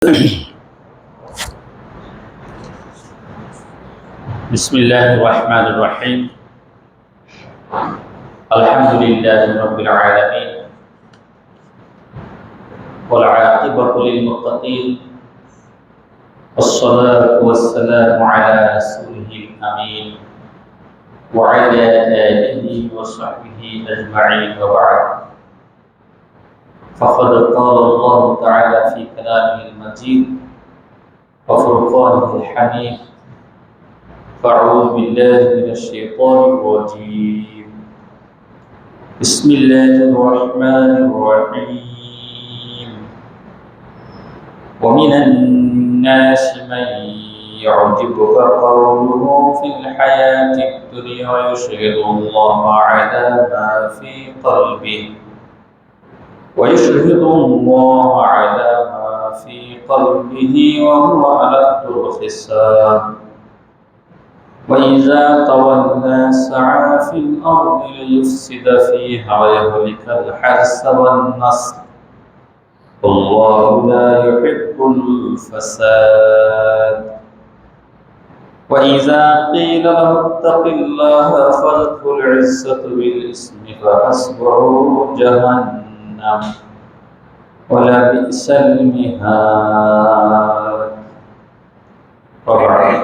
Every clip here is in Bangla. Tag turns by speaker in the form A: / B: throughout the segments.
A: بسم الله الرحمن الرحيم. الحمد لله رب العالمين والعاقبة للمتقين والصلاة والسلام على رسوله الأمين وعلى آله وصحبه أجمعين وبعد. فقد قال الله تعالى في كلامه المجيد وفرقانه الحميد: أعوذ بالله من الشيطان الرجيم. بسم الله الرحمن الرحيم. ومن الناس من يعجبك قوله في الحياة الدنيا ويشهد الله على ما في قلبه وهو ألد الخصام. وإذا تولى سعى في الأرض ليفسد فيها ويهلك الحرث والنسل والله لا يحب الفساد. وإذا قيل له اتق الله أخذته العزة بالإثم فحسبه جهنم ولبئس المهاد. وبعد.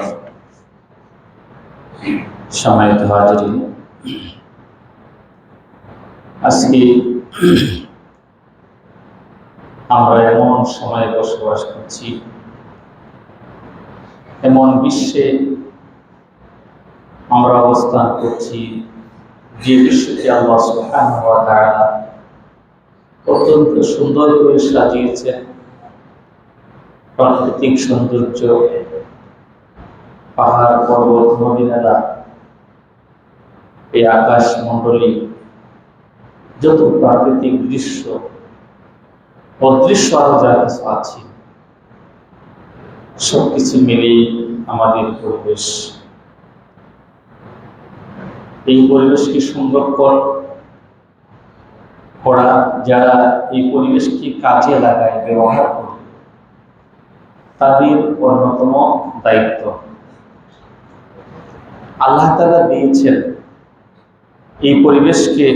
A: সম্মানিত হাজিরিন, আজকে আমরা এমন সময়ে বসবাস করছি, এমন বিশ্বে আমরা অবস্থান করছি যে বিশ্বকে আল্লাহ সুবহানাহু ওয়া তাআলা অত্যন্ত সুন্দর করে সাজিয়েছেন। প্রাকৃতিক সৌন্দর্য, পাহাড় পর্বত নদী নালা, এই আকাশ মণ্ডলী, যত প্রাকৃতিক দৃশ্য অদৃশ্য আরো যা কিছু আছে, সবকিছু মিলিয়ে আমাদের পরিবেশ। এই পরিবেশকে সংরক্ষণ করা, যারা এই পরিবেশকে কাজে লাগায়, ব্যবহার করে, তাদের অন্যতম দায়িত্ব। আল্লাহ তাআলা দিয়েছেন এই পরিবেশকে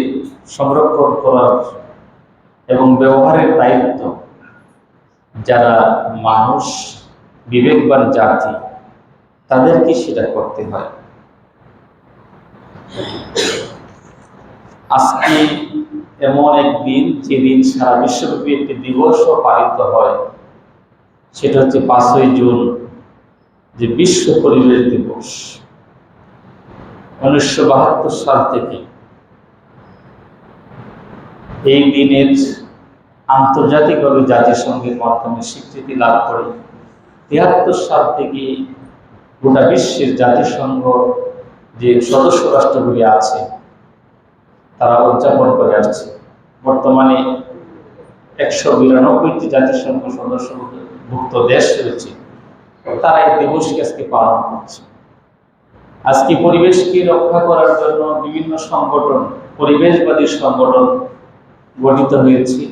A: সংরক্ষণ করার এবং ব্যবহারের দায়িত্ব যারা মানুষ, বিবেকবান জাতি, তাদেরকে সেটা করতে হয়। আজকে এমন একদিন যেদিন সারা বিশ্বব্যাপী একটি দিবসও পালিত হয়, সেটা হচ্ছে 5ই জুন, যে বিশ্ব পরিবেশ দিবস। 1972 সাল থেকে এই দিনের আন্তর্জাতিকভাবে জাতিসংঘের মাধ্যমে স্বীকৃতি লাভ করে 73 সাল থেকে গোটা বিশ্বের জাতিসংঘ যে সদস্য রাষ্ট্রগুলি আছে তারা উদযাপন করে আসছে। বর্তমানে 192টি জাতিসংঘ সদস্যভুক্ত দেশ রয়েছে, তারা এই দিবসকে আজকে পালন করছে। আজকে পরিবেশকে রক্ষা করার জন্য বিভিন্ন সংগঠন, পরিবেশবাদী সংগঠন গঠিত হয়েছে।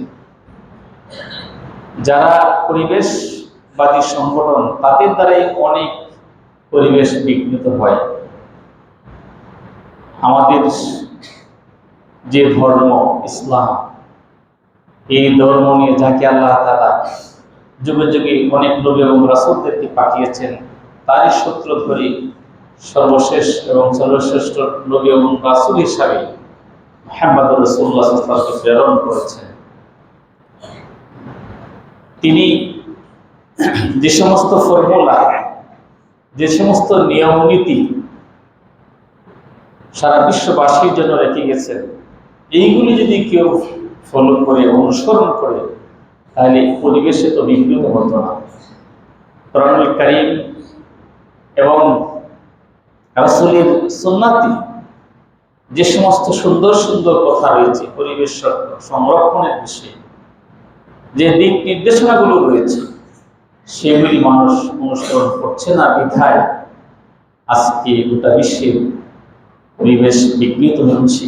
A: যারা পরিবেশবাদী সংগঠন, তাদের দ্বারাই অনেক পরিবেশ বিঘ্নিত হয়। আমাদের যে ধর্ম ইসলাম, এই ধর্ম নিয়ে যাকে আল্লাহ তাআলা যুগে যুগে অনেক নবী এবং রাসূলদেরকে পাঠিয়েছেন, তারই সূত্র ধরে সর্বশেষ এবং সর্বশ্রেষ্ঠ নবী এবং রাসূল হিসাবে মুহাম্মদ রাসূলুল্লাহ সাল্লাল্লাহু আলাইহি ওয়াসাল্লামকে প্রেরণ করেছেন। তিনি যে সমস্ত ফর্মুলা, যে সমস্ত নিয়ম নীতি সারা বিশ্ববাসীর জন্য রেখে গেছেন, এইগুলি যদি কেউ ফলো করে, অনুসরণ করে, তাহলে পরিবেশে তো বিঘ্নিত হতো না। কোরআনুল কারীম এবং রাসূলের সুন্নাতে যে সমস্ত সুন্দর সুন্দর কথা রয়েছে পরিবেশ সংরক্ষণের বিষয়ে, যে দিক নির্দেশনাগুলো রয়েছে, সেগুলি মানুষ অনুসরণ করছে না বিধায় আজকে গোটা বিশ্বের পরিবেশ বিঘ্নিত হচ্ছে।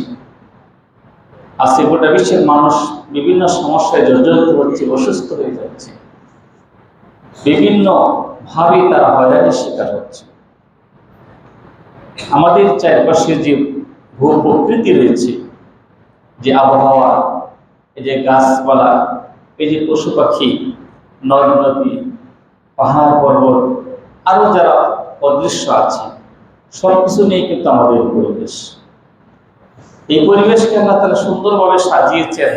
A: আজকে গোটা বিশ্বের মানুষ বিভিন্ন সমস্যায় জর্জরিত হচ্ছে, অসুস্থ হয়ে যাচ্ছে। বিভিন্ন ভাবে তারা হয়রানির শিকার হচ্ছে। আমাদের চারপাশে যে ভূ প্রকৃতি রয়েছে, যে আবহাওয়া, এই যে গাছপালা, এই যে পশু পাখি, নদ নদী, পাহাড় পর্বত, আরো যারা অদৃশ্য আছে, সবকিছু নিয়ে কিন্তু আমাদের পরিবেশ। এই পরিবেশকে আল্লাহ তাআলা সুন্দরভাবে সাজিয়েছেন।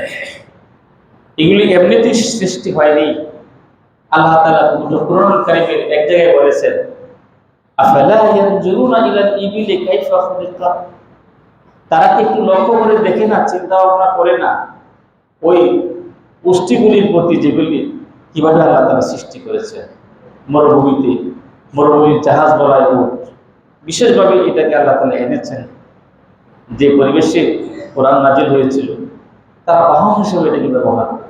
A: এগুলি এমনিতেই সৃষ্টি হয়নি। আল্লাহ তাআলা কুরআনুল কারীমের এক জায়গায় বলেছেন, আফালা ইয়ানজুরুনা ইলাল ইবিলি কাইফা খুলিকাত। তারা কি একটু লক্ষ্য করে দেখে না, চিন্তা ভাবনা করে না ওই পুষ্টিগুলির প্রতি, যেগুলি কিভাবে আল্লাহ তাআলা সৃষ্টি করেছেন। মরুভূমিতে মরুভূমির জাহাজ বলায় উট, বিশেষভাবে এটাকে আল্লাহ তাআলা এনেছেন যে পরিবেশে কোরআন নাজিল হয়েছিল, তারা বাহন হিসেবে এটাকে ব্যবহার করে।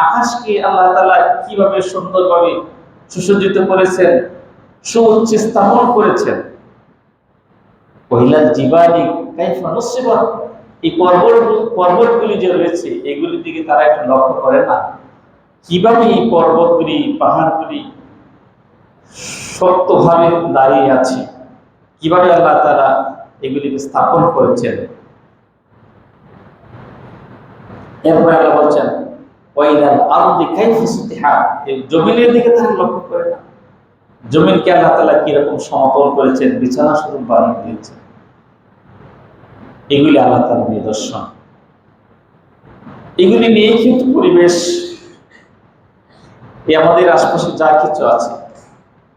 A: আকাশকে আল্লাহ তাআলা কিভাবে সুন্দরভাবে সুসজ্জিত করেছেন, সুউচ্চে স্থাপন করেছেন। ওয়াইলাল জিবালি কাইফা নুসিবাত, এই পর্বতগুলি যে রয়েছে, এগুলির দিকে তারা একটু লক্ষ্য করে না, কিভাবে এই পর্বতগুলি, পাহাড়গুলি শক্তভাবে দাঁড়িয়ে আছে, কিভাবে আল্লাহ তাআলা এগুলিকে স্থাপন করেছেন। এরপরে আল্লাহ বলছেন ওয়াইলাল আরদি কাইফা সুতিহাত, এই জমিনের দিকে তারা লক্ষ্য করে না, জমিনকে আল্লাহ তাআলা কিরকম সমতল করেছেন, বিছানা স্বরূপ বানিয়ে দিয়েছেন। এগুলি আল্লাহ তাআলার নিদর্শন। এগুলি নিয়ে কিন্তু পরিবেশ, এই আমাদের আশপাশে যা কিছু আছে,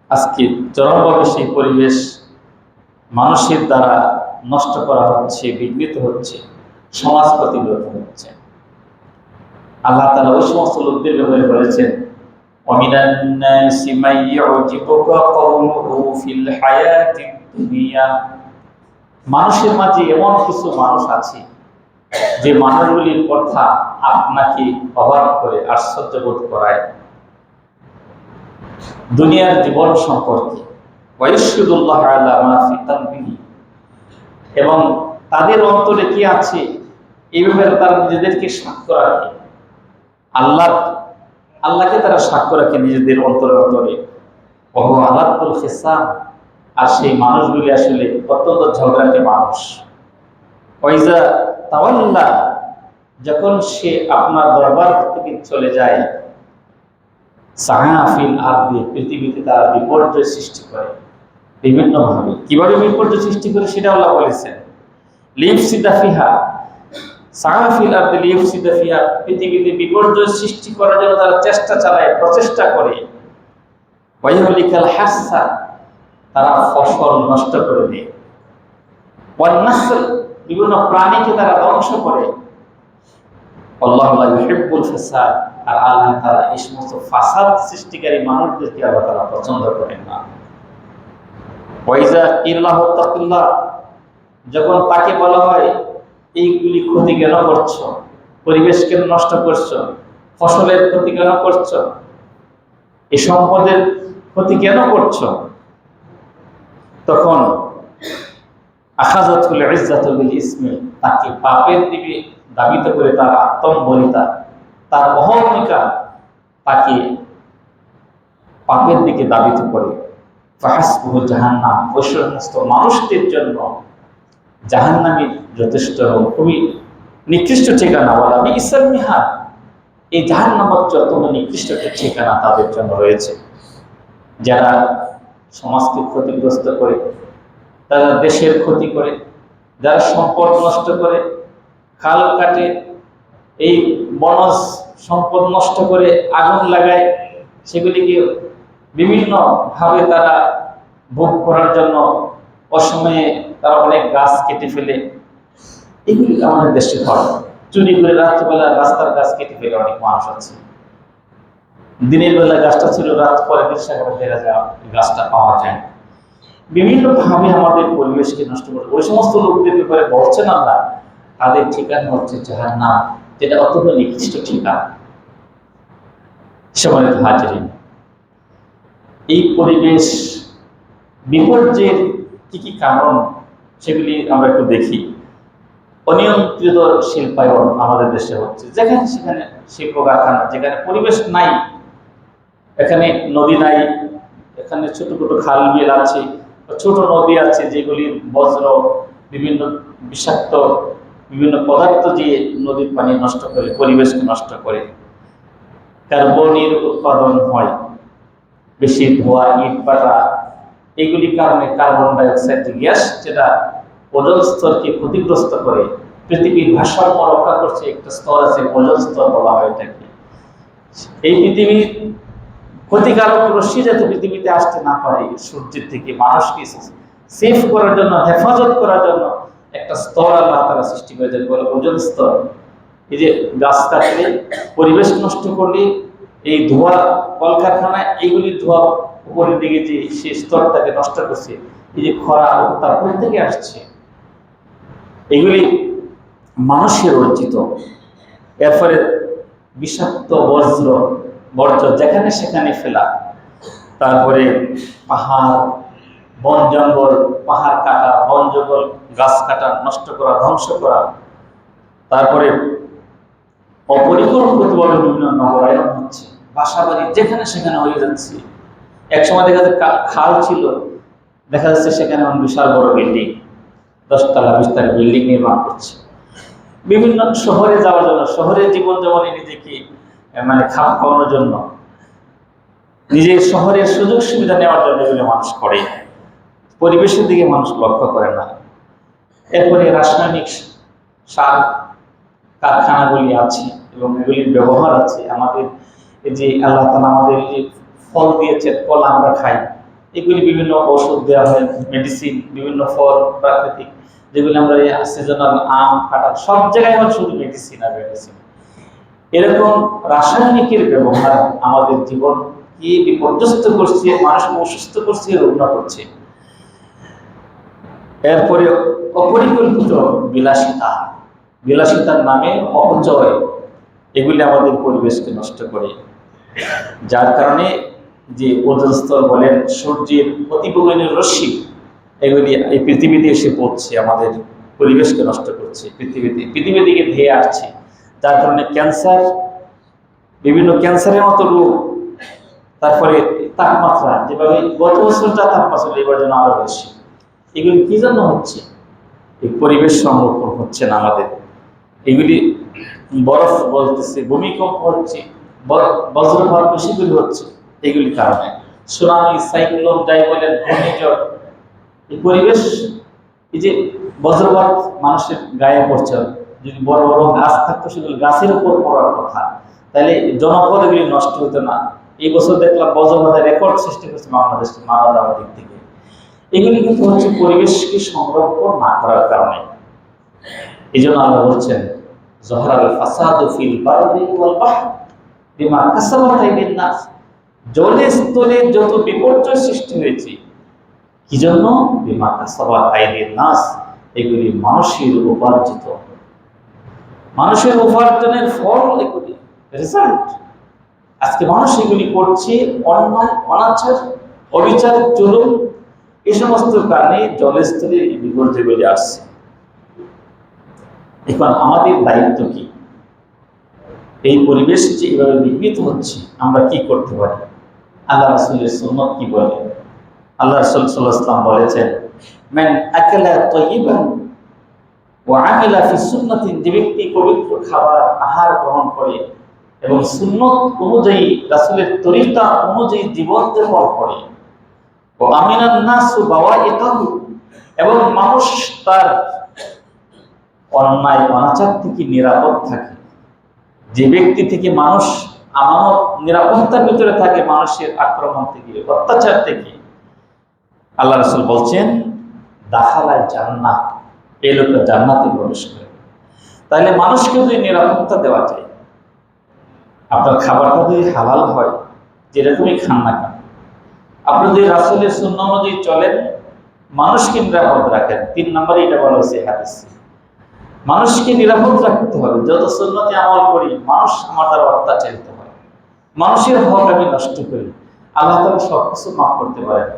A: আজকে চরমভাবে সেই পরিবেশ মানুষের দ্বারা নষ্ট করা হচ্ছে, বিঘ্নিত হচ্ছে, সমাজ প্রতিরোধ হচ্ছে। আল্লাহ তাআলা ওই সমস্ত লোকদের ব্যাপারে বলেছেন, ওয়ামিনান নাসি মান ইউজিবুকা কওলুহু ফিল হায়াতিদ দুনিয়া। মানুষের মাঝে এমন কিছু মানুষ আছে যে মানুষগুলির কথা আপনাকে অবাক করে, আশ্চর্য বোধ করায় দুনিয়ার জীবন সম্পর্কে। ওয়াইশহুদুল্লাহ আলা মা ফি তানবিহি, এবং তাদের অন্তরে কি আছে এই ব্যাপারে তারা নিজেদেরকে সাক্ষ্য রাখে। আল্লাহকে তারা সাক্ষ্য রাখে নিজেদের অন্তরে। ওহু আলাতুল খিসাম, আর সেই মানুষগুলি আসলে অত্যন্ত ঝগড়াটে মানুষ। ওয়াইজা তাওয়াল্লা, যখন সে আপনার দরবার থেকে চলে যায়, সাহাফিল আরদি, পৃথিবীতে তারা বিপর্যয় সৃষ্টি করে বিভিন্নভাবে। কিভাবে বিপর্যয় সৃষ্টি করে সেটা আল্লাহ বলেছেন, লিফসিদা ফিহা সাহাফিল আরদি লিফসিদা ফিহা, পৃথিবীতে বিপর্যয় সৃষ্টি করার জন্য তারা চেষ্টা চালায়, প্রচেষ্টা করে। ওয়াইহুলিকাল হাসা, তারা ফসল নষ্ট করে দেয়। ওয়ান্নাসল, বিভিন্ন প্রাণীকে তারা ধ্বংস করে। আল্লাহু লা ইউহিব্বুল ফাসাদ, আর আল্লাহ তাআলা এই সমস্ত ফাসাদ সৃষ্টিকারী মানুষদেরকে আল্লাহ তাআলা পছন্দ করেন না। ওয়াইজা কিল্লাহু তাকিল্লাহ, যখন তাকে বলা হয় এইগুলি ক্ষতি কেন করছো, পরিবেশ কেন নষ্ট করছো, ফসলের ক্ষতি কেন করছো, এই সম্পদের ক্ষতি কেন করছো, তখন আখাযাতুল ইজ্জাতু বিল ইসমি, তাকে পাপের দিকে ধাবিত করে, তার আত্মম্বরিতা, তার অহমিকা তাকে পাপের দিকে ধাবিত করে। ফাহাসবুহু জাহান্নাম, ওই সমস্ত মানুষদের জন্য জাহান্নামই যথেষ্ট, খুবই নিকৃষ্ট ঠিকানা। বলা বিইসাল মিহাদ, এই জাহান্নাম হচ্ছে অত্যন্ত নিকৃষ্ট একটা ঠিকানা তাদের জন্য রয়েছে, যারা সমাজকে ক্ষতিগ্রস্ত করে, তারা দেশের ক্ষতি করে, যারা সম্পদ নষ্ট করে, খাল কাটে, এই বনজ সম্পদ নষ্ট করে আগুন লাগায়, সেগুলিকে বিভিন্নভাবে তারা ভোগ করার জন্য অসময়ে তারা অনেক গাছ কেটে ফেলে। এগুলি আমাদের দেশে হয়। চুরি করে রাত্রিবেলা রাস্তার গাছ কেটে ফেলে অনেক মানুষ আছে। দিনের বেলা গাছটা ছিল, রাত পরে বিশা করে ফেরা যায়, গাছটা পাওয়া যায়। বিভিন্নভাবে আমাদের পরিবেশকে নষ্ট করে। ওই সমস্ত লোকদের ব্যাপারে বলছেন আল্লাহ, তাদের ঠিকানা হচ্ছে জাহান্নাম, যেটা অত্যন্ত নিকৃষ্ট ঠিকানা। সম্মানিত হাজিরিন, এই পরিবেশ বিপর্যয়ের কি কি কারণ, সেগুলি আমরা একটু দেখি। অনিয়ন্ত্রিত শিল্পায়ন আমাদের দেশে হচ্ছে, যেখানে সেখানে শিল্প কারখানা, যেখানে পরিবেশ নাই, এখানে নদী নাই, এখানে ছোট ছোট খাল বিল আছে, ছোট নদী আছে, যেগুলি বজ্র বিভিন্ন বিষাক্ত বিভিন্ন পদার্থ দিয়ে নদীর পানি নষ্ট করে, পরিবেশকে নষ্ট করে। কার্বনের উৎপাদন হয়, বেশি ধোয়া, ইট পাটা, এগুলির কারণে কার্বন ডাইঅক্সাইড গ্যাস, যেটা ওজোন স্তরকে ক্ষতিগ্রস্ত করে, পৃথিবীর ভারসাম্য রক্ষা করছে। একটা স্তর আছে, ওজোন স্তর বলা হয় এটাকে। এই পৃথিবীর ক্ষতিকারক রশ্মি যাতে পৃথিবীতে আসতে না পারে, সূর্যের থেকে মানুষকে সেফ করার জন্য, হেফাজত করার জন্য একটা স্তর আল্লাহ তাআলা সৃষ্টি করেছেন, বলে ওজোন স্তর। এই যে গাছ কাটলে, পরিবেশ নষ্ট করলে, এই ধোঁয়া, কলকারখানা, এইগুলি ধোঁয়া উপরের দিকে যে সেই স্তরটাকে নষ্ট করছে, এই যে খরা, উত্তাপ থেকে আসছে, এগুলি মানুষের অর্জিত। এরপরে বিষাক্ত বর্জ্য যেখানে সেখানে ফেলা, তারপরে পাহাড়, বন জঙ্গল, পাহাড় কাটা, বন জঙ্গল, গাছ কাটা, নষ্ট করা, ধ্বংস করা, তারপরে অপরিকল্পিতভাবে বিভিন্ন নগরায়ন হচ্ছে, বাসাবাড়ি যেখানে সেখানে হয়ে যাচ্ছে। একসময় দেখা যাচ্ছে খাল ছিল, দেখা যাচ্ছে সেখানে বিশাল বড় বিল্ডিং, 10 তলা 20 তলা বিল্ডিং নির্মাণ করছে বিভিন্ন শহরে যাওয়ার জন্য, শহরের জীবনযাপনে নিজেকে মানে খাপ খাওয়ানোর জন্য, নিজের শহরের সুযোগ সুবিধা নেওয়ার জন্য এগুলো মানুষ করে, পরিবেশের দিকে মানুষ লক্ষ্য করে না। এরপরে রাসায়নিক সার কারখানাগুলি আছে এবং এগুলির ব্যবহার আছে। আমাদের এই যে আল্লাহ তাআলা আমাদের যে ফল দিয়েছে, ফল আমরা খাই, এগুলি বিভিন্ন ওষুধ দেওয়া হয়, মেডিসিন, বিভিন্ন ফল প্রাকৃতিক, যেগুলি আমরা সিজনাল আম, কাঁঠাল, সব জায়গায় আমার শুধু মেডিসিন আর মেডিসিন। এরকম রাসায়নিকের ব্যবহার আমাদের জীবনকে বিপর্যস্ত করছে, মানুষকে অসুস্থ করছে, রোগা করছে। এরপরে অপরিকল্পিত বিলাসিতা, বিলাসিতার নামে অপচয়, এগুলি আমাদের পরিবেশকে নষ্ট করে, যার কারণে যে ওজোন স্তর বলেন, সূর্যের অতিবেগুনি রশ্মি, এগুলি এই পৃথিবীতে এসে পড়ছে, আমাদের পরিবেশকে নষ্ট করছে, পৃথিবীর দিকে ধেয়ে আসছে, যার কারণে ক্যান্সার, বিভিন্ন ক্যান্সারের মতো রোগ, তারপরে তাপমাত্রা, যেভাবে গত বছর যা তাপমাত্রা, এবার যেন আরো বেশি। এগুলি কি জন্য হচ্ছে? এই পরিবেশ সংরক্ষণ হচ্ছে না আমাদের। এগুলি বরফ বলতেছে, ভূমিকম্প হচ্ছে, বজ্রপাত বেশি করে হচ্ছে, এগুলি কারণে। সুনামি, সাইক্লোন, যাই বলেন, ঘূর্ণিঝড়, এই পরিবেশ, এই যে বজ্রপাত মানুষের গায়ে পড়ছে, যদি বড় বড় গাছ থাকতো সেগুলো গাছের উপর পড়ার কথা, তাহলে জনপদ এগুলি নষ্ট হতো না। এই বছর দেখলাম বজ্রপাতের রেকর্ড সৃষ্টি করছে বাংলাদেশকে মারা যাওয়ার দিক থেকে। এগুলি কিন্তু হচ্ছে পরিবেশকে সংরক্ষণ না করার কারণে। এই জন্য আল্লাহ বলছেন, জহরাল ফাসাদু ফিল বাররি ওয়াল বাহর বিমা কাসাবাত আইদিন নাস, জলে স্থলে যত বিপর্যয় সৃষ্টি হয়েছে, কি জন্য? বিমা কাসাবাত আইদিন নাস, এগুলি মানুষের উপার্জিত, মানুষের উপার্জনের ফল, এগুলি রেজাল্ট। আজকে মানুষ এগুলি করছে, অন্যায়, অনাচার, অবিচার, জুলুম, এই সমস্ত কারণে জলস্থলে এই বিপর্যয়গুলি আসছে। এখন আমাদের দায়িত্ব কি? এই পরিবেশ যে এইভাবে বিঘ্নিত হচ্ছে, আমরা কি করতে পারি? আল্লাহ রাসূলের সুন্নাত কি বলে? আল্লাহ রাসূল সাল্লাল্লাহু আলাইহি ওয়াসাল্লাম বলেছেন, মান আকালা তাইয়িবান ওয়া আমিলা ফি সুন্নাতিন, যে ব্যক্তি পবিত্র খাবার আহার গ্রহণ করে এবং সুন্নত অনুযায়ী, রাসূলের তরিকা অনুযায়ী জীবন যাপন করে, ও আমিনান নাসু বাওয়াইকাহু, এবং মানুষ তার অন্যায় অনাচার থেকে নিরাপদ থাকে, যে ব্যক্তি থেকে মানুষ আমানত নিরাপত্তার ভিতরে থাকে, মানুষের আক্রমণ থেকে, অত্যাচার থেকে, আল্লাহ রাসূল বলছেন, দাখালাল জান্নাহ, এই লোকটা জান্নাতে প্রবেশ করে। তাহলে মানুষকে যদি নিরাপত্তা দেওয়া যায়, আপনার খাবারটা যদি হালাল হয়, যেরকমই খান না কেন, আপনি যদি রাসূলের সুন্নাহ অনুযায়ী চলেন, মানুষকে নিরাপদ রাখেন। 3 নম্বরে এটা বলা হয়েছে হাদিসে, মানুষকে নিরাপদ রাখতে হবে। যত সুন্নতে আমল করি, মানুষ আমার দ্বারা অত্যাচারিত হয়, মানুষের হক আমি নষ্ট করি, আল্লাহ তাআলা সবকিছু মাফ করতে পারেন,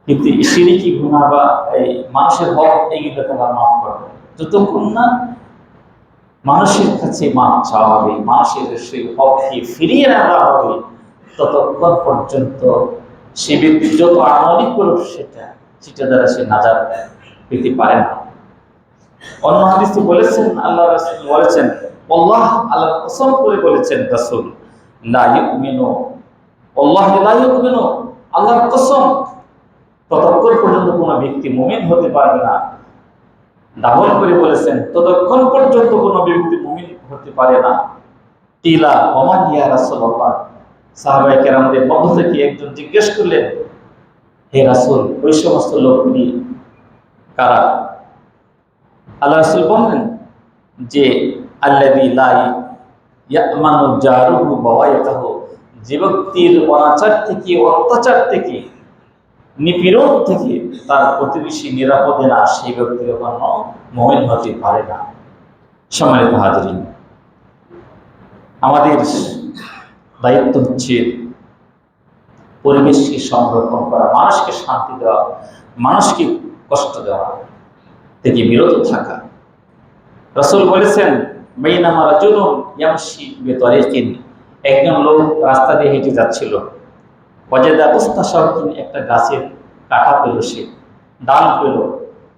A: কিন্তু শিরকি গুনাহ বা এই মানুষের হক, এইগুলো তাআলা মাফ করবেন। যতক্ষণ না মানুষের কাছে মাপ চাওয়া হবে, মানুষের সেই হককে ফিরিয়ে আনা হবে, ততক্ষণ পর্যন্ত সে ব্যক্তি যত আমলই করুক সেটা দ্বারা সে নাজাত পেতে পারে না। অন্য হাদিসে বলেছেন, আল্লাহ রাসূল বলেছেন, আল্লাহ কসম করে বলেছেন রাসূল, লা ইউমিনু, আল্লাহু লা ইউমিনু, আল্লাহর কসম, ততক্ষণ পর্যন্ত কোনো ব্যক্তি মুমিন হতে পারবে না। ডাবল করে বলেছেন, ততক্ষণ পর্যন্ত কোনো ব্যক্তি মুমিন হতে পারে না। কিলা ওমান ইয়া রাসূলুল্লাহ, সাহাবায়ে কেরামদের মধ্য থেকে একজন জিজ্ঞেস করলেন, হে রাসূল, ওই সমস্ত লোকগুলি কারা? আল্লাহ রাসূল বললেন যে আল্লাযী লা ইয়ামানু জারুহু বাওয়াইতাহু, যে ব্যক্তির অনাচার থেকে, অত্যাচার থেকে, নিপীড়ন থেকে তার প্রতিবেশী নিরাপদে না, সেই ব্যক্তি কখনো মুমিন হতে পারে না। সম্মানিত হাজরিন, আমাদের দায়িত্ব হচ্ছে পরিবেশকে সংরক্ষণ করা, মানুষকে শান্তি দেওয়া, মানুষকে কষ্ট দেওয়া থেকে বিরত থাকা। রাসূল বলেছেন, বাইনামা রাজুলুন ইয়ামশি বিতারিকিন, একজন লোক রাস্তা দিয়ে হেঁটে যাচ্ছিল, ওয়াজাদা গুসনা শাওকিন, একটা গাছের কাঁটা পেল, সে ডাল পেল,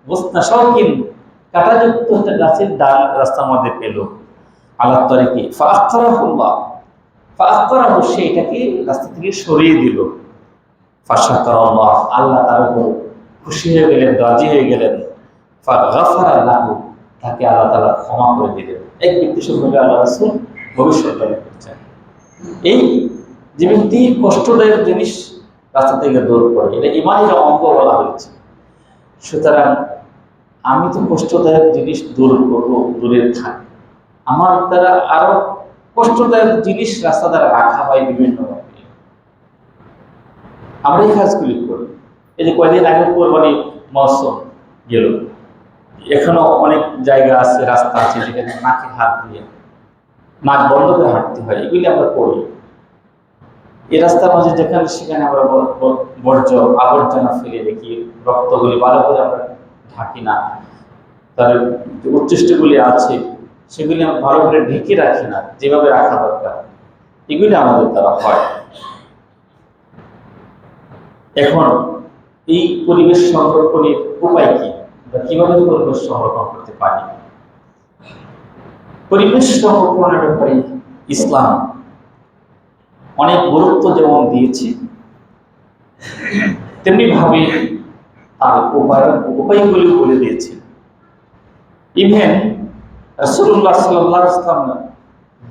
A: গুসনা শাওকিন, কাঁটাযুক্ত একটা গাছের ডাল রাস্তার মধ্যে পেল, আলা তারিকি ফাআখতারাহু, সেইটাকে রাস্তা থেকে সরিয়ে দিল। ফাশাকারাল্লাহ, আল্লাহ তার উপর খুশি হয়ে গেলেন, রাজি হয়ে গেলেন। ফাগাফারা লাহু, তাকে আল্লাহ তাআলা ক্ষমা করে দিলেন। এক ব্যক্তি সম্পর্কে আল্লাহ রাসূল ভবিষ্যৎবাণী করছেন, এই যে ব্যক্তি কষ্টদায়ক জিনিস রাস্তা থেকে দূর করে, এটা ইমানের অঙ্গ বলা হয়েছে। সুতরাং আমি তো কষ্টদায়ক জিনিস দূর করবো, দূরে থাক, আমার দ্বারা আরো কষ্টদায়ক জিনিস রাস্তা দ্বারা রাখা হয় বিভিন্নভাবে, আমরা এই কাজগুলি করি। এই যে কয়েকদিন আগে কোরবানি মৌসুম গেল, এখনো অনেক জায়গা আছে, রাস্তা আছে যেখানে নাকে হাত দিয়ে, নাক বন্ধ করে হাঁটতে হয়, এগুলি আমরা করি। এই রাস্তার মাঝে যেখানে সেখানে আমরা বর্জ্য আবর্জনা ফেলে রেখি, রক্তগুলি ভালো করে আমরা ঢাকি না, তার উচ্ছিষ্টগুলি আছে সেগুলি আমরা ভালো করে ঢেকে রাখি না যেভাবে রাখা দরকার, এগুলি আমাদের দ্বারা হয়। এখন এই পরিবেশ সংরক্ষণের উপায় কি, বা কিভাবে পরিবেশ সংরক্ষণ করতে পারি? পরিবেশ সংরক্ষণের ব্যাপারে ইসলাম অনেক গুরুত্ব যেমন দিয়েছে, তেমনি ভাবে তার উপায়গুলি বলে দিয়েছে। ইভেন রাসূলুল্লাহ সাল্লাল্লাহু আলাইহি ওয়াসাল্লাম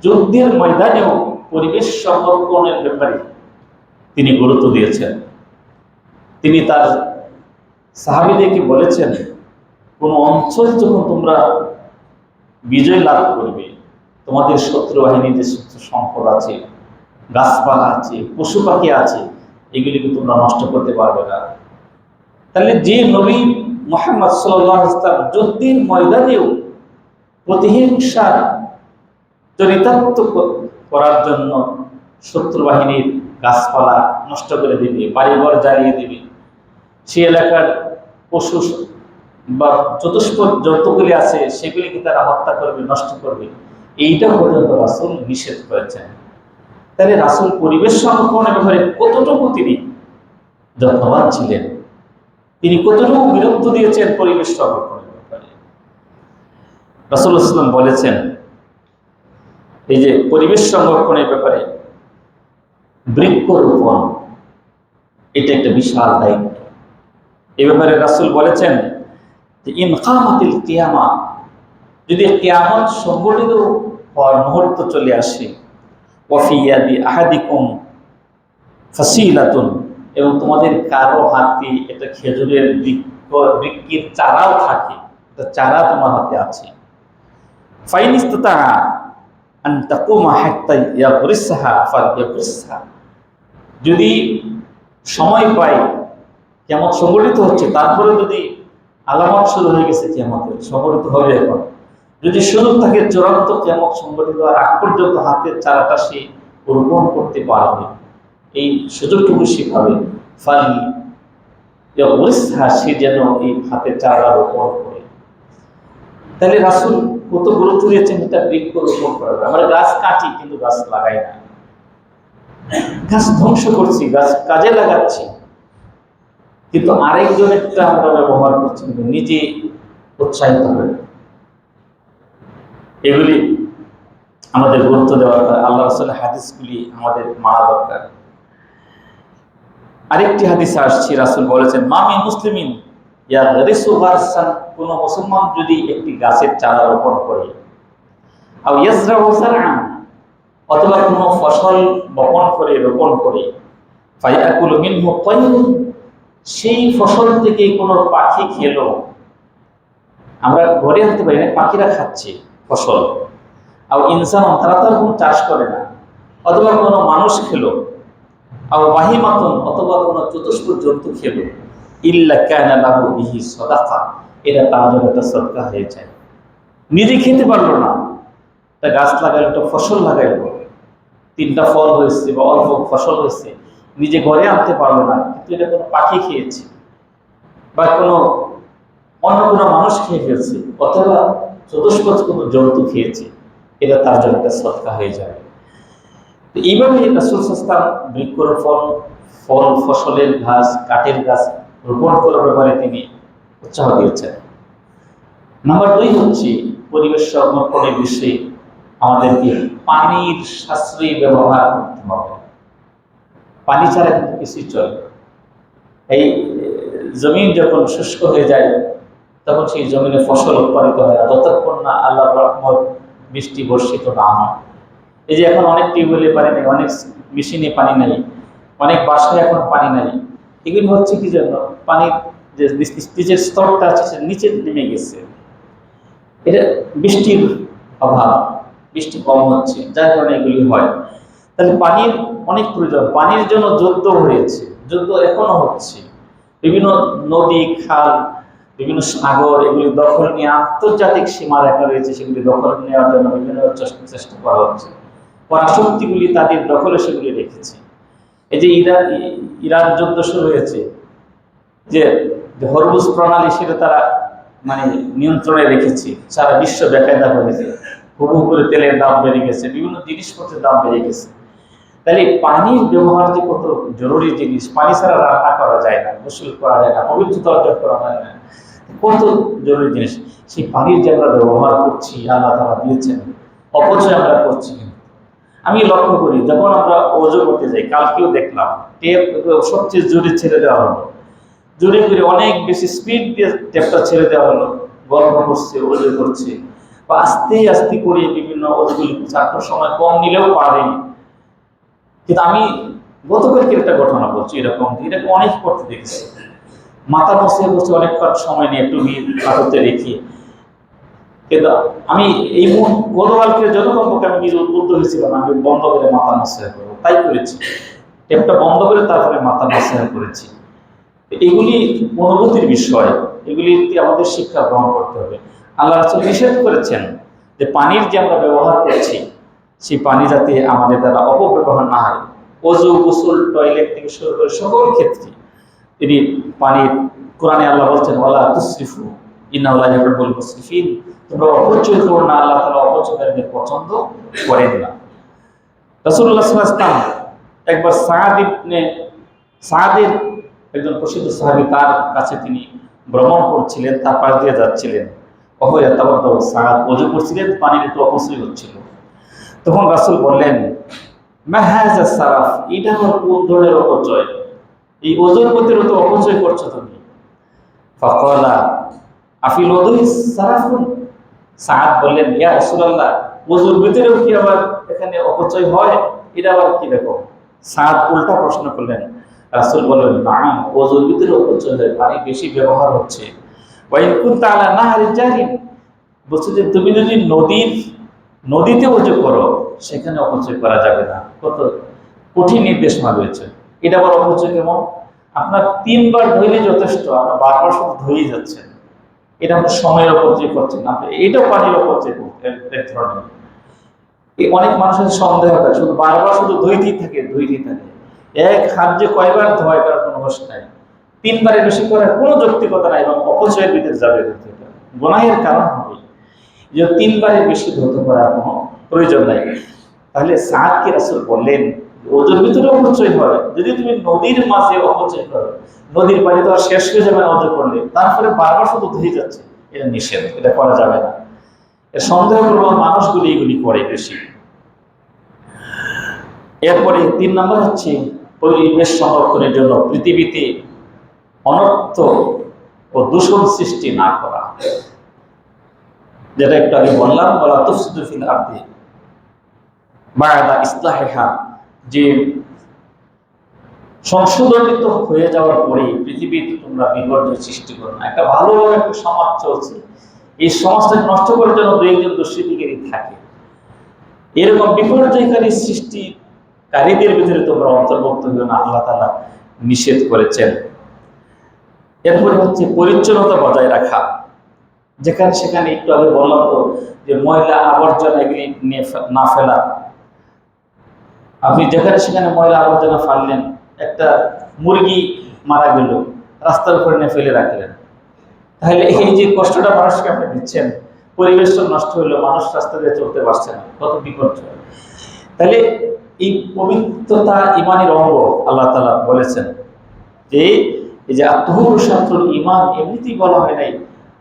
A: যুদ্ধের ময়দানেও পরিবেশ সংরক্ষণের ব্যাপারে তিনি গুরুত্ব দিয়েছেন। তিনি তার সাহাবীদেরকে বলেছেন, কোন অঞ্চল যখন তোমরা বিজয় লাভ করবে, তোমাদের শত্রু বাহিনীর যে সম্পদ আছে, গাছপালা আছে, পশু পাখি আছে, এগুলিকে তোমরা নষ্ট করতে পারবে না। তাহলে যে নবী মুহাম্মদ সাল্লাল্লাহু আলাইহি ওয়াসাল্লাম যুদ্ধের ময়দানেও প্রতিহিংসা চরিতার্থ করার জন্য শত্রু বাহিনীর গাছপালা নষ্ট করে দেবে, বাড়িঘর জ্বালিয়ে দেবে, সে এলাকার পশু বা চতুষ্পদ যতগুলি আছে সেগুলিকে তারা হত্যা করবে, নষ্ট করবে, এইটা পর্যন্ত রাসূল নিষেধ করেছেন। তাহলে রাসূল পরিবেশ সংরক্ষণের ব্যাপারে কতটুকু তিনি যত্নবান ছিলেন, তিনি কতটুকু বিরক্ত দিয়েছেন পরিবেশ সংরক্ষণের ব্যাপারে। রাসূলুল্লাহ সাল্লাল্লাহু আলাইহি ওয়াসাল্লাম বলেছেন, এই যে পরিবেশ সংরক্ষণের ব্যাপারে বৃক্ষরোপণ, এটা একটা বিশাল দায়িত্ব। এই ব্যাপারে রাসূল বলেছেন যে ইন কামাতিল কিয়ামা, যদি কিয়ামত সংঘটিত হওয়ার মুহূর্ত চলে আসে, ওয়া ফি ইয়াদি আহাদিকুম ফাসিলাতুন, এবং তোমাদের কারো হাতে একটা খেজুরের বৃক্ষের চারাও থাকে, একটা চারা তোমার হাতে আছে, ফাইন ইসতাতা আন তাকুমা হাত্তা ইয়াগরিসহা ফালইয়াগরিসহা, যদি সময় পাই, কিয়ামত সংঘটিত হচ্ছে, তারপরে যদি আলামত শুরু হয়ে গেছে কিয়ামতের, সংঘটিত হবে এখন, যদি সুযোগ থাকে চূড়ান্ত কিয়ামত সংঘটিত হওয়ার আগ পর্যন্ত হাতের চারাটা সে রোপণ করতে পারবে, এই সুযোগটুকু সে পাবে, ফালইয়াগরিসহা, সে যেন এই হাতের চারা রোপণ করে। তাহলে রাসূল কত গুরুত্ব দিয়েছেন এটা বৃক্ষ রোপণ করা। আমরা গাছ কাটি কিন্তু গাছ লাগাই না, গাছ ধ্বংস করছি, গাছ কাজে লাগাচ্ছি কিন্তু আরেকজনেরটা আমরা ব্যবহার করছি, কিন্তু নিজে উৎসাহিত হবে। এগুলি আমাদের গুরুত্ব দেওয়া দরকার। আল্লাহ রাসূলের হাদিসগুলি আমাদের মানা দরকার। আরেকটি হাদিসে আসছে, রাসূল বলেছেন মামি মুসলিমিন ইয়াগরিসু গারসান, কোন মুসলমান যদি একটি গাছের চারা রোপণ করে, আও ইয়াজরাউ যারআন, অথবা কোনো ফসল বপন করে রোপণ করে, ফায়াকুলু মিনহু তায়রুন, সেই ফসল থেকে কোনো পাখি খেলো, আমরা ঘরে আনতে পারি না, পাখিরা খাচ্ছে ফসল, আর ইনসান, তারা তো কোনো চাষ করে না, অথবা কোনো মানুষ খেলো, আর বাহিমাতুন, অথবা কোনো চতুষ্প জন্তু খেলো, ইল্লা কানা লাহু বিহি সাদাকা, এটা তার জন্য একটা সদকা হয়ে যায়। নিজে খেতে পারলো না, একটা গাছ লাগাইলো, একটা ফসল লাগাইলো, 3টা ফল হয়েছে বা অল্প ফসল হয়েছে, নিজে ঘরে আনতে পারলো না, কিন্তু এটা কোনো পাখি খেয়েছে বা কোনো অন্য কোনো মানুষ খেয়ে ফেলছে, অথবা চতুষ্পদ কোনো জন্তু খেয়েছে, এটা তার জন্য একটা সদকা হয়ে যাবে। এইভাবে রাসূল সাল্লাল্লাহু আলাইহি ওয়াসাল্লাম বৃক্ষরোপণ, ফল ফসলের গাছ, কাঠের গাছ রোপণ করার ব্যাপারে তিনি উৎসাহ দিয়েছেন। নাম্বার 2 হচ্ছে পরিবেশ সংরক্ষণের বিষয়ে আমাদেরকে পানির সাশ্রয়ী ব্যবহার করতে হবে। পানি ছাড়া কিন্তু কিছুই চলে। এই জমিন যখন শুষ্ক হয়ে যায় তখন সেই জমিনে ফসল উৎপাদিত হয় না, যতক্ষণ না আল্লাহর রহমত বৃষ্টি বর্ষিত না হয়। এই যে এখন অনেক টিউবওয়েলে পানি নেই, অনেক মেশিনে পানি নেই, অনেক বাসায় এখন পানি নেই, এগুলি হচ্ছে কি জন্য? পানির যে নিচের স্তরটা আছে সে নিচে নেমে গেছে, এটা বৃষ্টির অভাব, বৃষ্টি কম হচ্ছে, যার কারণে এগুলি হয়। তাহলে পানির অনেক প্রয়োজন। পানির জন্য যুদ্ধ হয়েছে, যুদ্ধ এখনো হচ্ছে, বিভিন্ন নদী, খাল, বিভিন্ন সাগর, এগুলি দখল নিয়ে আন্তর্জাতিক সীমা রেখা রয়েছে, সেগুলি দখল নেওয়ার জন্য বিভিন্ন চেষ্টা করা হচ্ছে। পরাশক্তিগুলি তাদের দখলে সেগুলি রেখেছে। এই যে ইরান যুদ্ধ শুরু হয়েছে, যে হরমুজ প্রণালী, সেটা তারা মানে নিয়ন্ত্রণে রেখেছে, সারা বিশ্ব বেকায়দা হয়েছে, হুবহু করে তেলের দাম বেড়ে গেছে, বিভিন্ন জিনিসপত্রের দাম বেড়ে গেছে। তাহলে পানির ব্যবহার যে কত জরুরি জিনিস, পানি ছাড়া রান্না করা যায় না, গোসল করা যায় না, পবিত্রতা অর্জন করা যায় না, কত জরুরি জিনিস। সেই পানির যে আমরা ব্যবহার করছি, আল্লাহ তাআলা দিয়েছেন, অপচয় আমরা করছি। আমি লক্ষ্য করি যখন আমরা ওযু করতে যাই, কালকেও দেখলাম টেপ সবচেয়ে জোরে ছেড়ে দেওয়া হলো, জোরে করে অনেক বেশি স্পিড দিয়ে টেপটা ছেড়ে দেওয়া হলো, গল্প করছে, ওযু করছে, বা আস্তে আস্তে করে বিভিন্ন ওযুগুলি চারটার সময় কম নিলেও পারেন। কিন্তু আমি গতকালকে একটা ঘটনা বলছি, এরকম অনেক করতে দেখেছি। মাথা নষ্ট করছে অনেক সময় নিয়ে একটু হাতে রেখে, কিন্তু আমি এই গতকালকে জনকম্পকে আমি নিজে উদ্বুদ্ধ হয়েছিলাম, আমি বন্ধ করে মাথা নষ্ট করবো, তাই করেছি, টেপটা বন্ধ করে তারপরে মাথা নষ্ট করেছি। এগুলি অনুভূতির বিষয়, এগুলিতে আমাদের শিক্ষা গ্রহণ করতে হবে। আল্লাহ রাসূল নিষেধ করেছেন যে পানির যে আমরা ব্যবহার করছি, সেই পানি যাতে আমাদের দ্বারা অপব্যবহার না হয়। ওযু, গোসল, টয়লেট থেকে শুরু করে সকল ক্ষেত্রে তিনি পানির, কোরআনে আল্লাহ বলছেন ওয়ালা তুসরিফু ইন্নাহু লা ইউহিব্বুল মুসরিফিন, তোমরা অপচয় করো না, আল্লাহ তাআলা অপচয়কারীদের পছন্দ করেন না। রাসূলুল্লাহ সাল্লাল্লাহু আলাইহি ওয়াসাল্লাম একবার সাদের একজন প্রসিদ্ধ সাহাবী, তার কাছে তিনি ভ্রমণ করছিলেন, তার পাশ দিয়ে যাচ্ছিলেন, সাদ ওযু করছিলেন, পানির একটু অপচয় হচ্ছিল। তখন রাসূল বললেন মা হাযা সারাফ, এটা আমার কোন ধরনের অপচয়? এই ওযুর প্রতি তো অপচয় করছো তুমি। ফাকালা আফিল ওযুই সারাফুন, সাদ বললেন ইয়া রাসূলুল্লাহ, ওযুর ভিতরেও কি আবার এখানে অপচয় হয়? এটা আবার কি রকম? সাদ উল্টা প্রশ্ন করলেন। রাসূল বললেন না, ওযুর ভিতরে অপচয় হয়, পানি বেশি ব্যবহার হচ্ছে। ওয়া ইন কুনতা আলা নাহরিন জারিন, বলছে যে তুমি যদি নদীতে ওযু করো, সেখানে অপচয় করা যাবে না। কত কঠিন নির্দেশনা রয়েছে। এটা আবার অপচয় কেমন? আপনার 3 বার ধুইলে যথেষ্ট, আপনার বারবার শুধু ধুয়েই যাচ্ছেন, এটা আপনার সময়ের অপচয় করছেন, আপনি এটাও পানির অপচয় এক ধরনের। অনেক মানুষের সন্দেহ হয়, শুধু বারবার শুধু ধুইতেই থাকে। এক হাত যে কয়বার ধোয় তার কোনো হোশ নাই। 3 বারের বেশি করার কোনো যৌক্তিকতা নাই, এবং অপচয়ের ভিতরে যাবে, গুনাহের কারণ হবে। যে 3 বারের বেশি ধৌত করার কোনো প্রয়োজন নাই। তাহলে সাদকে রাসূল বললেন, ওদের ভিতরে অপচয় হয়, যদি তুমি নদীর মাঝে অপচয় করো, নদীর পানি তো আর শেষ হয়ে যাবে না ওদের করলে, তারপরে বারবার শুধু ধুয়ে যাচ্ছে, এটা নিষেধ, এটা করা যাবে না। সন্দেহ করবো মানুষগুলি এগুলি করে বেশি। এরপরে 3 নম্বর হচ্ছে পরিবেশ সংরক্ষণের জন্য পৃথিবীতে অনর্থ ও দূষণ সৃষ্টি না করা, যেটা একটু আগে বললাম, ওয়ালা তুফসিদু ফিল আরদি বা'দা ইসলাহিহা, যে সংশোধনিত হয়ে যাওয়ার পরে পৃথিবীতে তোমরা বিপর্যয় সৃষ্টি করো না। একটা ভালো একটা সমাজ চলছে, এই সমাজটাকে নষ্ট করার জন্য 2-1 দুষ্কৃতিকারী থাকে, এরকম বিপর্যয়কারী সৃষ্টিকারীদের ভিতরে তোমরা অন্তর্ভুক্ত হইও না, আল্লাহ তাআলা নিষেধ করেছেন। এরপরে হচ্ছে পরিচ্ছন্নতা বজায় রাখা, যেখানে সেখানে একটু আগে বললাম তো যে ময়লা আবর্জনা এগুলি না ফেলা। আপনি যেখানে সেখানে ময়লা আবর্জনা ফেললেন, একটা মুরগি মারা গেল, রাস্তার উপরে নিয়ে ফেলে রাখলেন, তাহলে এই যে কষ্টটা মানুষকে আপনি দিচ্ছেন, পরিবেশটা নষ্ট হইলো, মানুষ রাস্তা দিয়ে চলতে পারছে না, কত বিপর্যয়। তাহলে এই পবিত্রতা ইমানের অঙ্গ, আল্লাহ তাআলা বলেছেন যে এই যে আত্মহুর শাস্ত্রুল ইমান, এমনিতেই বলা হয় নাই,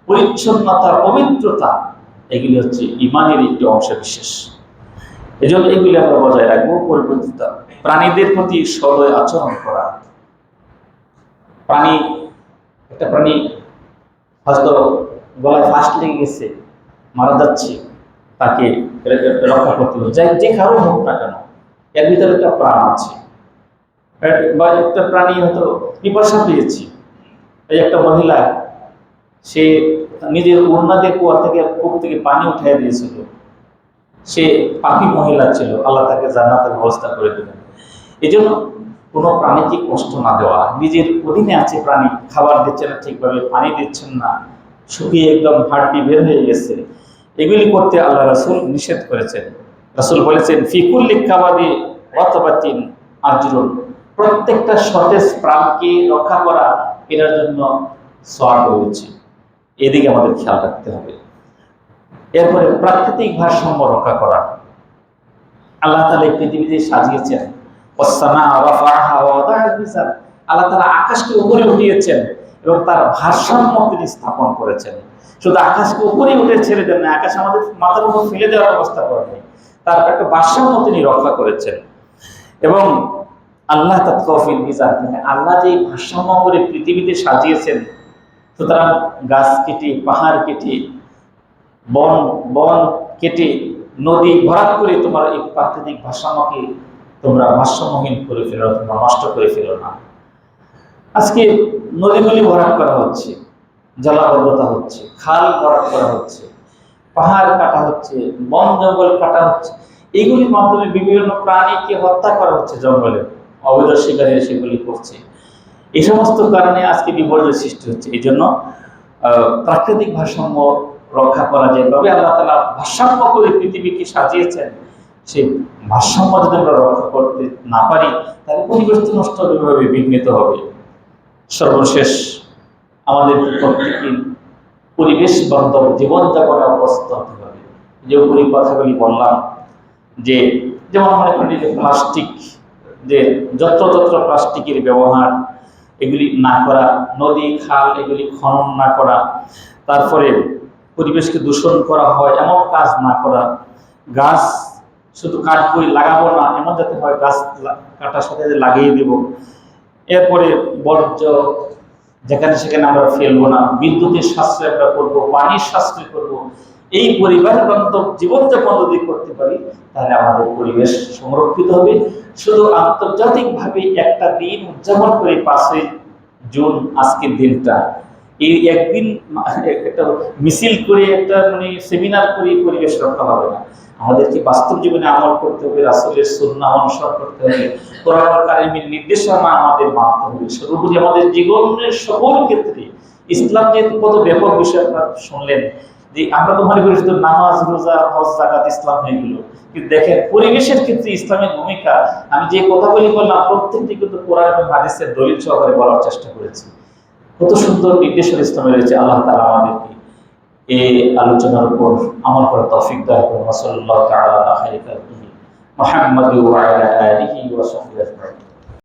A: পরিচ্ছন্নতা পবিত্রতা এগুলি হচ্ছে ইমানের একটি অংশ বিশেষ। এই জন্য এগুলি আমরা বজায় রাখবো। পরিপূর্ণতা, প্রাণীদের প্রতি সদয় আচরণ করা। একটা প্রাণী হয়তো গলায় ফাঁস লেগে গেছে, মারা যাচ্ছে, তাকে রক্ষা করতে হবে, যে কারো হোক না কেন, এর ভিতরে একটা প্রাণ আছে। বা একটা প্রাণী হয়তো পিপাসা পেয়েছে, এই একটা মহিলা, সে নিজের ওড়না দিয়ে কুয়া থেকে কূপ থেকে পানি উঠাই দিয়েছিল, সে পাপী মহিলা ছিল, আল্লাহ তাকে জান্নাতের ব্যবস্থা করে দিলেন। এই জন্য কোনো প্রাণীকে কষ্ট না দেওয়া, নিজের অধীনে আছে প্রাণী, খাবার দিচ্ছে না ঠিকভাবে, পানি দিচ্ছেন না, শুকিয়ে একদম হাড়টি বের হয়ে গেছে, এগুলি করতে আল্লাহ রাসূল নিষেধ করেছেন। রাসূল বলেছেন, ফি কুল্লি কাবাদি ওয়াতাবাতিন আজরুন, প্রত্যেকটা সতেজ প্রাণকে রক্ষা করা, এটার জন্য সওয়াব রয়েছে। এদিকে আমাদের খেয়াল রাখতে হবে। এরপরে প্রাকৃতিক ভারসাম্য রক্ষা করা। আল্লাহ তাআলা এই পৃথিবীতে সাজিয়েছেন, আল্লাহ তাআলা আকাশকে উপরে উঠিয়েছেন এবং তার ভারসাম্য তিনি স্থাপন করেছেন। শুধু আকাশকে উপরে উঠে ছেড়ে দেন না, আকাশ আমাদের মাথার উপর ফেলে দেওয়ার ব্যবস্থা করেন, তার একটা ভারসাম্য তিনি রক্ষা করেছেন। এবং আল্লাহ তাতকাফিল মিজান, আল্লাহ যে ভারসাম্য করে পৃথিবীতে সাজিয়েছেন, সুতরাং গাছ কেটে, পাহাড় কেটে, বন কেটে, নদী ভরাট করে তোমার এই প্রাকৃতিক ভারসাম্যকে তোমরা ভারসাম্যহীন করে ফেলো, তোমরা নষ্ট করে ফেলো না। আজকে নদীগুলি ভরাট করা হচ্ছে, জলাবদ্ধতা হচ্ছে, খাল ভরাট করা হচ্ছে, পাহাড় কাটা হচ্ছে, বন জঙ্গল কাটা হচ্ছে, এগুলির মাধ্যমে বিভিন্ন প্রাণীকে হত্যা করা হচ্ছে, জঙ্গলে অবৈধ শিকারী সেগুলি করছে। এই সমস্ত কারণে আজকে বিপর্যয় সৃষ্টি হচ্ছে। এই জন্য প্রাকৃতিক ভারসাম্য রক্ষা করা, যেভাবে আল্লাহ তাআলা ভারসাম্য করে পৃথিবীকে সাজিয়েছেন, সেই ভারসাম্য যদি আমরা রক্ষা করতে না পারি, তাহলে পরিবেশ নষ্ট হবে, বিঘ্নিত হবে। সর্বশেষ আমাদের প্রত্যেকে পরিবেশ বান্ধব জীবনযাপনে অভ্যস্ত হতে হবে। যে উপরি কথাগুলি বললাম, যে যেমন মনে করি যে প্লাস্টিক, যে যত্রতত্র প্লাস্টিকের ব্যবহার এগুলি না করা, নদী খাল এগুলি খনন না করা, তারপরে পরিবেশকে দূষণ করা হয় এমন কাজ না করা, গাছ শুধু কাটবই লাগাবো না এমন যাতে হয়, গাছ কাটার সাথে লাগিয়ে দেব। এরপরে বর্জ্য যেখানে সেখানে আমরা ফেলবো না, বিদ্যুতের সাশ্রয় আমরা করবো, পানির সাশ্রয় করবো। এই পরিবার বান্ধব জীবনযাপন যদি করতে পারি, তাহলে আমাদের পরিবেশ সংরক্ষিত হবে। শুধু আন্তর্জাতিকভাবে একটা দিন উদযাপন করে 5ই জুন আজকের দিনটা, এই একদিন একটা মিছিল করে, একটা সেমিনার করে পরিবেশ রক্ষা হবে না। আমাদেরকে বাস্তব জীবনে আমল করতে হবে, রাসূলের সুন্নাহ অনুসরণ করতে হবে, কোরআন কারীমের নির্দেশনা আমাদের মানতে হবে। সর্বোপরি আমাদের জীবনের সকল ক্ষেত্রে ইসলাম যেহেতু কত ব্যাপক বিষয় আপনারা শুনলেন, যে আমরা তো মনে করি শুধু নামাজ, রোজা, হজ, যাকাত ইসলাম হয়ে গেল, কিন্তু দেখেন পরিবেশের ক্ষেত্রে ইসলামের ভূমিকা, আমি যে কথাগুলি বললাম প্রত্যেকটি কিন্তু কোরআন এবং হাদিসের দলিল সহকারে বলার চেষ্টা করেছি। কত সুন্দর নির্দেশনা ইসলামে রয়েছে। আল্লাহ তাআলা আমাদেরকে এই আলোচনার উপর আমল করার তৌফিক দান করুন। সাল্লাল্লাহু তাআলা আলা খাইরি খালকিহি মুহাম্মাদি ওয়া আলা আলিহি